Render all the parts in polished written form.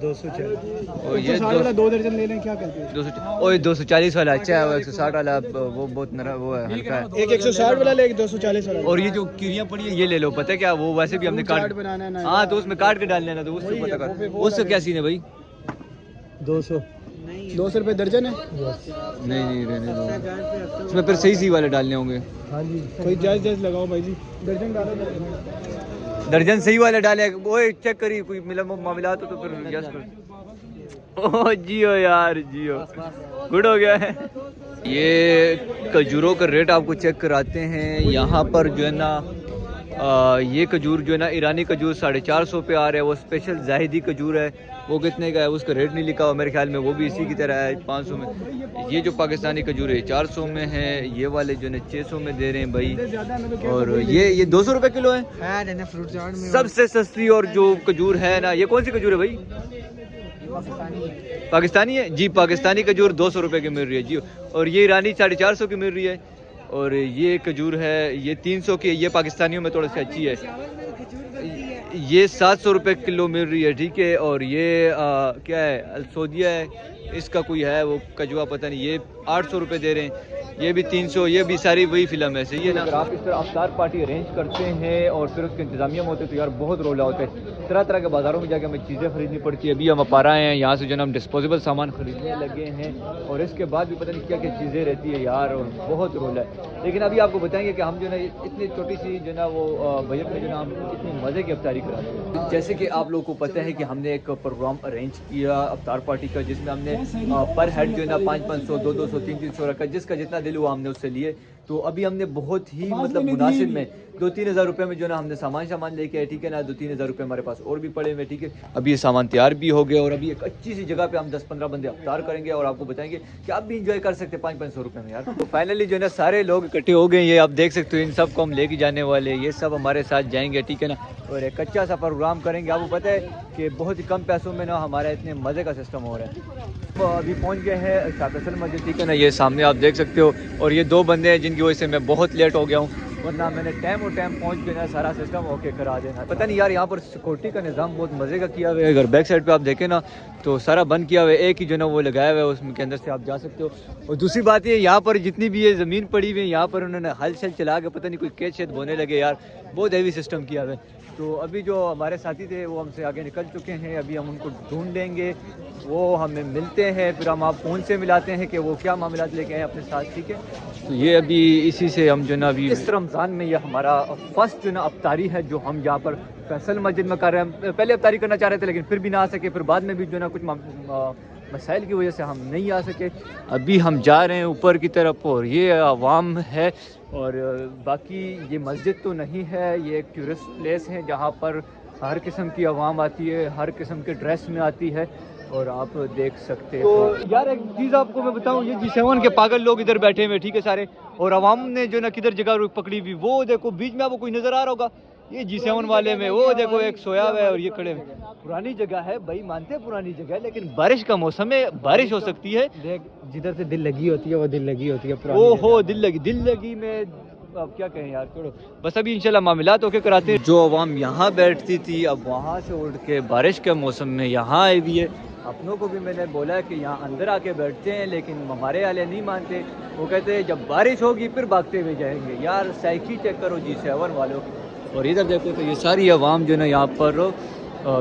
240 اور یہ 2 درجن لے لیں کیا کہتے ہیں 240 والا اچھا ہے, 160 والا وہ بہت نرم وہ ہے, ہلکا ہے. ایک 160 والا لے, ایک 240 والا. اور یہ جو کیریاں پڑی ہیں یہ لے لو, پتہ ہے کیا وہ ویسے بھی ہم نے کاٹ بنانا ہے نا. ہاں تو اس میں کاٹ کے ڈال لینا, تو اس سے پتہ کر اس سے کیا سین ہے بھائی. 200 روپے درجن ہے. نہیں رہنے دو, اس میں پھر صحیح والے ڈالنے ہوں گے. ہاں جی کوئی جائز لگاؤ بھائی جی. درجن ڈالو, درجن صحیح والے ڈالے, وہ چیک کری کوئی ملا معاملات ہو تو پھر یس کر. او جیو یار جیو, گڈ ہو گیا ہے. یہ کھجوروں کا ریٹ آپ کو چیک کراتے ہیں یہاں پر جو ہے نا. یہ کھجور جو ہے نا ایرانی کھجور 450 پہ آ رہا ہے. وہ اسپیشل زاہدی کھجور ہے, وہ کتنے کا ہے اس کا ریٹ نہیں لکھا ہوا میرے خیال میں, وہ بھی اسی کی طرح ہے 500 میں. یہ جو پاکستانی کھجور ہے 400 میں ہے, یہ والے جو ہے 600 میں دے رہے ہیں بھائی. اور یہ 200 روپے کلو ہے سب سے سستی. اور جو کھجور ہے نا, یہ کون سی کھجور ہے بھائی, پاکستانی ہے جی. پاکستانی کھجور 200 روپے کی مل رہی ہے جی, اور یہ ایرانی 450 کی مل رہی ہے. اور یہ کھجور ہے یہ 300 کی, یہ پاکستانیوں میں تھوڑا سی اچھی ہے, یہ 700 روپے کلو مل رہی ہے ٹھیک ہے. اور یہ کیا ہے السودیہ ہے, اس کا کوئی ہے وہ کجوا پتہ نہیں, یہ 800 روپے دے رہے ہیں. یہ بھی 300, یہ بھی ساری وہی فلم ہے صحیح ہے نا. اگر آپ اس طرح افطار پارٹی ارینج کرتے ہیں اور پھر اس کے انتظامیہ میں ہوتے تو یار بہت رولا ہوتا ہے. طرح طرح کے بازاروں میں جا کے ہمیں چیزیں خریدنی پڑتی ہے. ابھی ہم اپارا ہیں یہاں سے جو ہے نا ہم ڈسپوزیبل سامان خریدنے لگے ہیں, اور اس کے بعد بھی پتہ نہیں کیا کیا چیزیں رہتی ہے یار, اور بہت رولا ہے. لیکن ابھی آپ کو بتائیں گے کہ ہم جو ہے نا اتنی چھوٹی سی جو ہے نا وہ بجٹ میں جو ہے نا ہم اتنی مزے کی افطاری کراتے ہیں. جیسے کہ آپ لوگوں کو پتہ ہے کہ ہم نے ایک پروگرام ارینج کیا افطار پارٹی کا, جس میں ہم نے پر ہیڈ جو ہے نا 500 200 300 رکھا, جس کا جتنا دل ہوا ہم نے اس سے لیے. تو ابھی ہم نے بہت ہی مطلب مناسب میں 2-3 ہزار روپے میں جو ہے نا ہم نے سامان لے کے آئے ٹھیک ہے نا. 2-3 ہزار روپے ہمارے پاس اور بھی پڑے ہوئے ٹھیک ہے. ابھی یہ سامان تیار بھی ہو گیا, اور ابھی ایک اچھی سی جگہ پہ ہم 10-15 بندے افطار کریں گے, اور آپ کو بتائیں گے کہ آپ بھی انجوائے کر سکتے 500 روپے میں یار. تو فائنلی جو ہے نا سارے لوگ اکٹھے ہو گئے, یہ آپ دیکھ سکتے ہو ان سب کو ہم لے کے جانے والے, یہ سب ہمارے ساتھ جائیں گے ٹھیک ہے نا. اور ایک اچھا سا پروگرام کریں گے. آپ کو پتہ ہے کہ بہت ہی کم پیسوں میں نا ہمارا اتنے مزے کا سسٹم ہو رہا ہے. تو ابھی پہنچ گئے ہیں شاہ فیصل مسجد ٹھیک ہے نا, یہ سامنے آپ دیکھ سکتے ہو. اور یہ 2 بندے ہیں جن کی وجہ سے میں بہت لیٹ ہو گیا ہوں, ورنہ میں نے ٹائم پہنچ کے نا سارا سسٹم اوکے کرا دینا. پتہ نہیں یار یہاں پر سیکورٹی کا نظام بہت مزے کا کیا ہوا ہے. اگر بیک سائڈ پہ آپ دیکھیں نا تو سارا بند کیا ہوا ہے, ایک ہی جو نا وہ لگایا ہوا ہے, اس کے اندر سے آپ جا سکتے ہو. اور دوسری بات یہ یہاں پر جتنی بھی یہ زمین پڑی ہوئی ہے یہاں پر انہوں نے ہل چل چلا کے پتہ نہیں کوئی کھیت شیت بونے لگے یار, بہت ہیوی سسٹم کیا ہوا ہے. تو ابھی جو ہمارے ساتھی تھے وہ ہم سے آگے نکل چکے ہیں, ابھی ہم ان کو ڈھونڈ لیں گے, وہ ہمیں ملتے ہیں, پھر ہم آپ فون سے ملاتے ہیں کہ وہ کیا معاملات لے کے آئے اپنے ساتھ ٹھیک ہے. تو یہ ابھی اسی سے ہم جو نا ابھی اس رمضان میں یہ ہمارا فرسٹ جو نا افطاری ہے جو ہم یہاں پر فیصل مسجد میں کر رہے ہیں. پہلے افطاری کرنا چاہ رہے تھے لیکن پھر بھی نہ آ سکے, پھر بعد میں بھی جو نا کچھ مسائل کی وجہ سے ہم نہیں آ سکے. ابھی ہم جا رہے ہیں اوپر کی طرف, اور یہ عوام ہے, اور باقی یہ مسجد تو نہیں ہے, یہ ایک ٹورسٹ پلیس ہے جہاں پر ہر قسم کی عوام آتی ہے, ہر قسم کے ڈریس میں آتی ہے, اور آپ دیکھ سکتے ہیں. تو یار ایک چیز آپ کو میں بتاؤں, یہ G7 کے پاگل لوگ ادھر بیٹھے ہوئے ٹھیک ہے سارے, اور عوام نے جو نا کدھر جگہ پکڑی ہوئی, وہ دیکھو بیچ میں آپ کو کوئی نظر آ رہا ہوگا, یہ G7 والے میں وہ دیکھو ایک سویا ہوا ہے اور یہ کھڑے ہوئے. پرانی جگہ ہے بھائی, مانتے ہیں پرانی جگہ ہے, لیکن بارش کا موسم ہے, بارش ہو سکتی ہے. دیکھ جدھر سے دل لگی ہوتی ہے وہ دل لگی ہوتی ہے. او ہو دل لگی میں اب کیا کہیں یار, چھوڑو بس. ابھی انشاءاللہ معاملات اوکے کراتے ہیں. جو عوام یہاں بیٹھتی تھی اب وہاں سے اٹھ کے بارش کے موسم میں یہاں آئی ہوئی ہے. اپنوں کو بھی میں نے بولا ہے کہ یہاں اندر آ کے بیٹھتے ہیں, لیکن ہمارے والے نہیں مانتے. وہ کہتے ہیں جب بارش ہوگی پھر بھاگتے ہوئے جائیں گے. یار سائیکی چیک کرو G7 والوں. اور ادھر دیکھو تو یہ ساری عوام جو ہے نا یہاں پر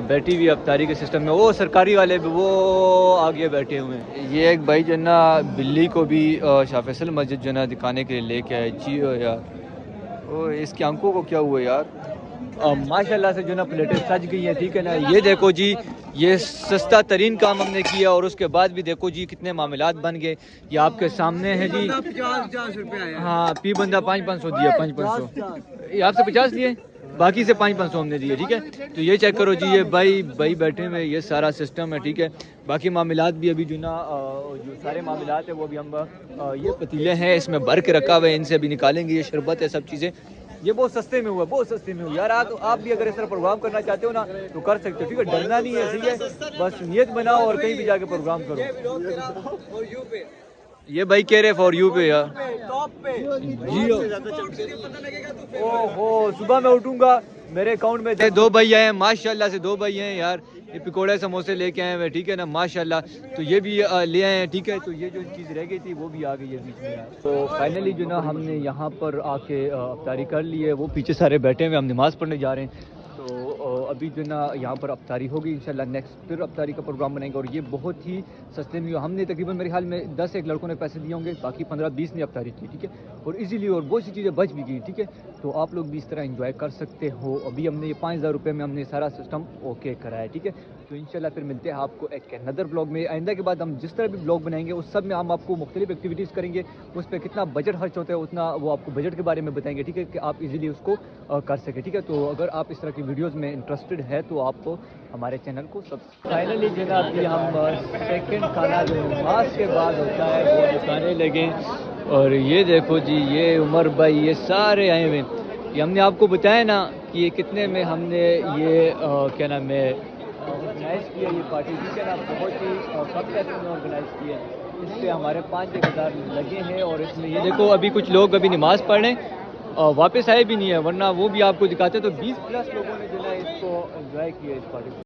بیٹھی ہوئی افطاری کے سسٹم میں. وہ سرکاری والے بھی وہ آگے بیٹھے ہوئے ہیں. یہ ایک بھائی جو ہے نا بلی کو بھی شاہ فیصل مسجد جو ہے نا دکھانے کے لیے لے کے آئے. جی یار, اس کی آنکھوں کو کیا ہوا یار. ماشاءاللہ سے جو نا پلیٹیں سج گئی ہیں ٹھیک ہے نا. یہ دیکھو جی, یہ سستا ترین کام ہم نے کیا, اور اس کے بعد بھی دیکھو جی کتنے معاملات بن گئے. یہ آپ کے سامنے ہے جی. 50 روپے. ہاں پی بندہ 500 دیا, 500 یہ آپ سے 50 لیے, باقی سے 500 ہم نے دیے ٹھیک ہے. تو یہ چیک کرو جی, یہ بھائی بیٹھے ہوئے, یہ سارا سسٹم ہے ٹھیک ہے. باقی معاملات بھی ابھی جو نا جو سارے معاملات ہیں وہ بھی ہم یہ پتیلے ہیں اس میں بھر کے رکھا ہوا ہے, ان سے ابھی نکالیں گے. یہ شربت ہے, سب چیزیں یہ بہت سستے میں ہوا, بہت سستے میں ہوا یار. آپ بھی اگر اس طرح پروگرام کرنا چاہتے ہو نا تو کر سکتے ہو ٹھیک ہے. ڈرنا نہیں ہے, صحیح ہے, بس نیت بناؤ اور کہیں بھی جا کے پروگرام کرو. یہ بھائی کہہ رہے فار یو پہ یار. جی او ہو, صبح میں اٹھوں گا میرے اکاؤنٹ میں 2 بھائی آئے ہیں ماشاءاللہ سے 2 بھائی ہیں یار یہ پکوڑے سموسے لے کے آئے ہوئے ٹھیک ہے نا ماشاءاللہ تو یہ بھی لے آئے ہیں ٹھیک ہے تو یہ جو چیز رہ گئی تھی وہ بھی آ گئی ہے بیچ میں تو فائنلی جو نا ہم نے یہاں پر آ کے افطاری کر لی ہے وہ پیچھے سارے بیٹھے ہوئے ہم نماز پڑھنے جا رہے ہیں تو ابھی جو نا یہاں پر افطاری ہوگی انشاءاللہ نیکسٹ پھر افطاری کا پروگرام بنائیں گے اور یہ بہت ہی سستے میں ہم نے تقریباً میرے خیال میں 10 ایک لڑکوں نے پیسے دیے ہوں گے باقی 15-20 نے افطاری کی ٹھیک ہے اور ایزیلی اور بہت سی چیزیں بچ بھی گئی ٹھیک ہے تو آپ لوگ بھی اس طرح انجوائے کر سکتے ہو ابھی ہم نے یہ 5000 روپے میں ہم نے سارا سسٹم اوکے کرایا ٹھیک ہے تو انشاءاللہ پھر ملتے ہیں آپ کو ایک ندر بلاگ میں آئندہ کے بعد ہم جس طرح بھی بلاگ بنائیں گے اس سب میں ہم آپ کو مختلف ایکٹیویٹیز کریں گے اس پہ کتنا بجٹ خرچ ہوتا ہے اتنا وہ آپ کو بجٹ کے بارے میں بتائیں گے ٹھیک ہے کہ آپ ایزیلی اس کو کر سکیں ٹھیک ہے تو اگر آپ اس طرح کی ویڈیوز میں انٹرسٹڈ ہے تو آپ کو ہمارے چینل کو فائنلی جناب کہ ہم سیکنڈ کھانا جو نماز کے بعد ہوتا ہے وہ دکھانے لگے اور یہ دیکھو جی یہ عمر بھائی یہ سارے آئے ہوئے یہ ہم نے آپ کو بتایا نا کہ یہ کتنے میں ہم نے یہ کیا نام ہے آرگنائز کیا یہ پارٹی ٹھیک ہے نا بہت ہی کم پیسے میں آرگنائز کیا ہے اس پہ ہمارے 5,000 لگے ہیں اور اس میں یہ دیکھو ابھی کچھ لوگ ابھی نماز پڑھ رہے ہیں واپس آئے بھی نہیں ہے ورنہ وہ بھی آپ کو دکھاتے تو 20+ لوگوں نے جو ہے اس کو انجوائے کیا اس پارٹی کو